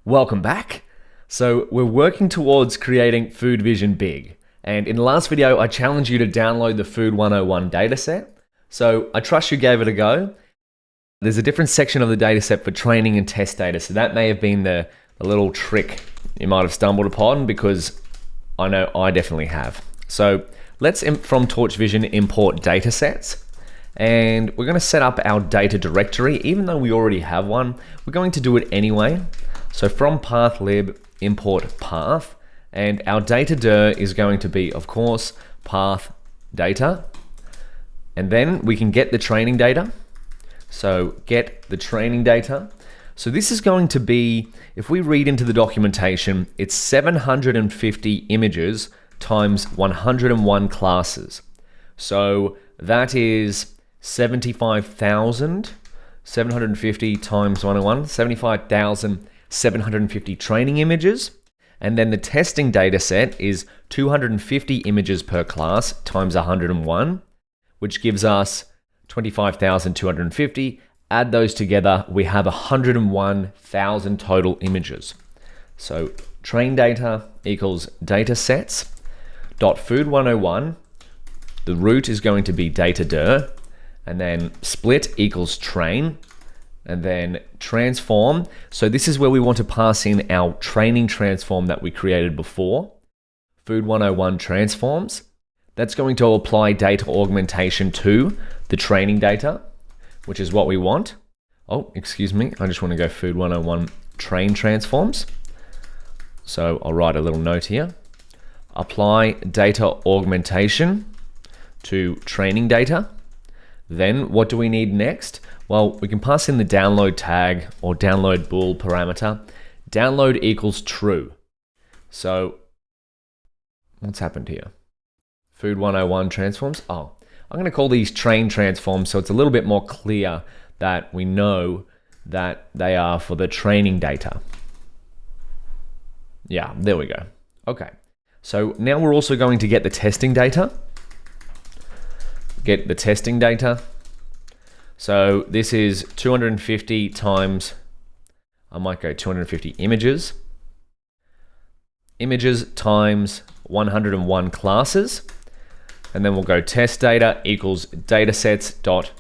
Welcome back. So we're working towards creating Food Vision Big. And in the last video, I challenged you to download the Food 101 dataset. So I trust you gave it a go. There's a different section of the dataset for training and test data. So that may have been the little trick you might have stumbled upon, because I know I definitely have. So let's, from Torch Vision, import datasets. And we're going to set up our data directory. Even though we already have one, we're going to do it anyway. So from path lib, import path, and our data dir is going to be, of course, path data. And then we can get the training data. So get the training data. So this is going to be, if we read into the documentation, it's 750 images times 101 classes. So that is 75,750 times 101, 75,750 training images. And then the testing data set is 250 images per class times 101, which gives us 25,250. Add those together, we have 101,000 total images. So train data equals datasets dot food 101. The root is going to be data dir, and then split equals train, and then transform. So this is where we want to pass in our training transform that we created before. Food 101 transforms. That's going to apply data augmentation to the training data, which is what we want. Oh, excuse me. I just want to go Food 101 train transforms. So I'll write a little note here. Apply data augmentation to training data. Then what do we need next? Well, we can pass in the download tag or download bool parameter. Download equals true. So what's happened here? Food 101 transforms. Oh, I'm going to call these train transforms so it's a little bit more clear that we know that they are for the training data. Yeah, there we go. Okay. So now we're also going to get the testing data. Get the testing data. So this is 250 times, I might go 250 images. Images times 101 classes. And then we'll go test data equals datasets dot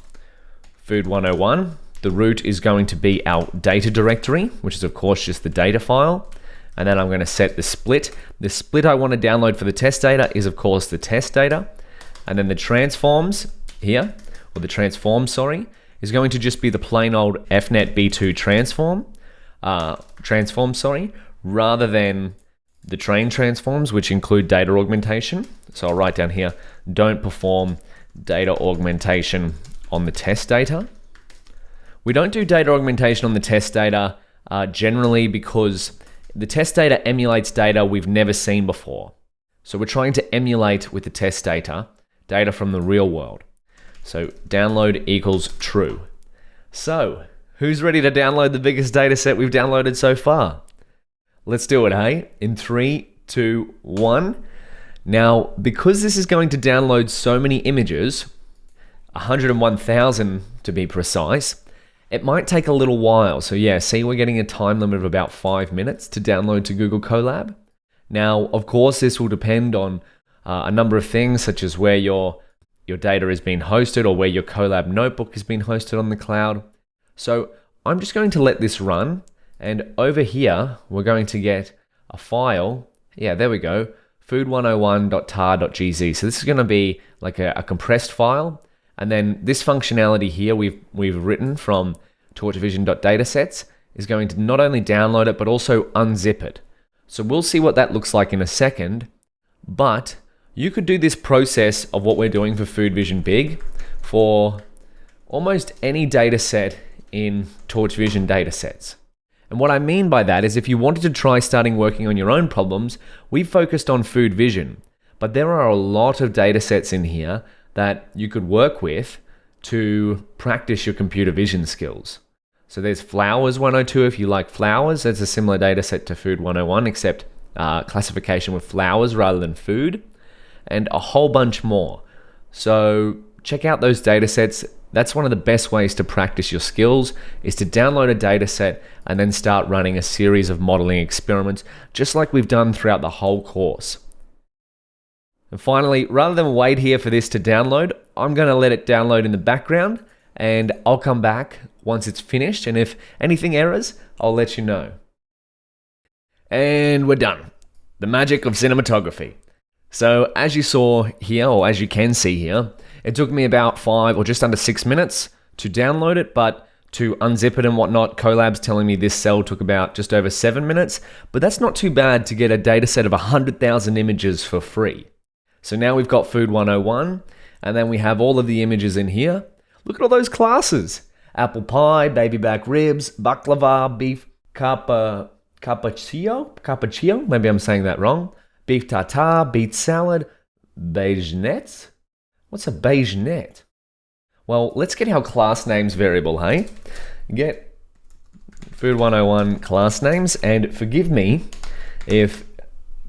food 101. The root is going to be our data directory, which is of course just the data file. And then I'm going to set the split. The split I want to download for the test data is of course the test data. And then the transforms here, or the transform, sorry, is going to just be the plain old FNet B2 transform, rather than the train transforms, which include data augmentation. So I'll write down here, don't perform data augmentation on the test data. We don't do data augmentation on the test data generally because the test data emulates data we've never seen before. So we're trying to emulate with the test data from the real world. So download equals true. So who's ready to download the biggest data set we've downloaded so far? Let's do it, hey? In 3, 2, 1. Now, because this is going to download so many images, 101,000 to be precise, it might take a little while. So yeah, see, we're getting a time limit of about 5 minutes to download to Google Colab. Now, of course, this will depend on a number of things, such as where your data is being hosted or where your Colab notebook is being hosted on the cloud. So I'm just going to let this run. And over here, we're going to get a file. Yeah, there we go. food101.tar.gz. So this is going to be like a compressed file. And then this functionality here we've written from torchvision.datasets is going to not only download it, but also unzip it. So we'll see what that looks like in a second. But you could do this process of what we're doing for Food Vision Big for almost any data set in Torch Vision datasets. And what I mean by that is if you wanted to try starting working on your own problems, we've focused on Food Vision, but there are a lot of datasets in here that you could work with to practice your computer vision skills. So there's Flowers 102 if you like flowers. That's a similar dataset to Food 101, except classification with flowers rather than food, and a whole bunch more. So check out those datasets. That's one of the best ways to practice your skills, is to download a data set and then start running a series of modeling experiments, just like we've done throughout the whole course. And finally, rather than wait here for this to download, I'm going to let it download in the background, and I'll come back once it's finished, and if anything errors, I'll let you know. And we're done. The magic of cinematography. So as you saw here, or as you can see here, it took me about 5 or just under 6 minutes to download it, but to unzip it and whatnot, Colab's telling me this cell took about just over 7 minutes, but that's not too bad to get a data set of 100,000 images for free. So now we've got Food 101, and then we have all of the images in here. Look at all those classes. Apple pie, baby back ribs, baklava, beef carpaccio, maybe I'm saying that wrong. Beef tartare, beet salad, beignets. What's a beignet? Well, let's get our class names variable, hey? Get Food 101 class names, and forgive me if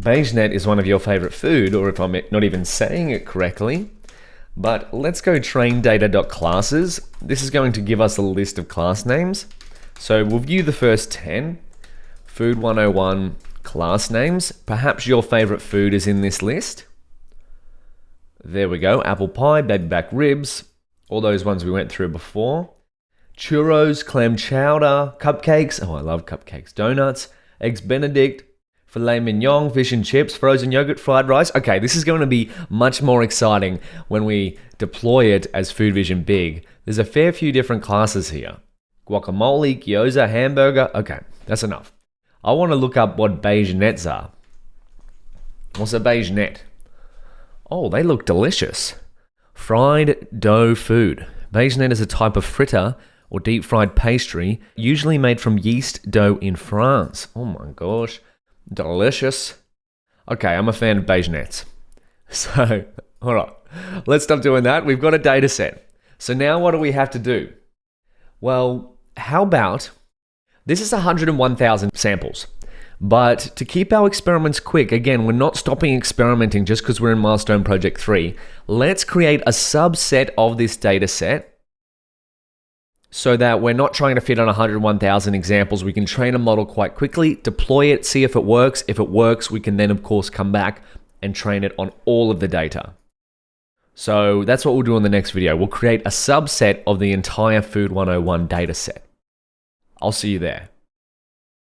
beignet is one of your favorite food, or if I'm not even saying it correctly. But let's go train data.classes. This is going to give us a list of class names. So we'll view the first 10. Food 101 class names. Perhaps your favorite food is in this list. There we go. Apple pie, baby back ribs, all those ones we went through before. Churros, clam chowder, cupcakes. Oh, I love cupcakes. Donuts, eggs benedict, filet mignon, fish and chips, frozen yogurt, fried rice. Okay, this is going to be much more exciting when we deploy it as Food Vision Big. There's a fair few different classes here. Guacamole, gyoza, hamburger. Okay, that's enough. I want to look up what beignets are. What's a beignet? Oh, they look delicious. Fried dough food. Beignet is a type of fritter or deep fried pastry, usually made from yeast dough in France. Oh my gosh. Delicious. Okay, I'm a fan of beignets. So, all right, let's stop doing that. We've got a data set. So now what do we have to do? Well, how about, this is 101,000 samples. But to keep our experiments quick, again, we're not stopping experimenting just because we're in Milestone Project 3. Let's create a subset of this data set so that we're not trying to fit on 101,000 examples. We can train a model quite quickly, deploy it, see if it works. If it works, we can then, of course, come back and train it on all of the data. So that's what we'll do in the next video. We'll create a subset of the entire Food 101 data set. I'll see you there.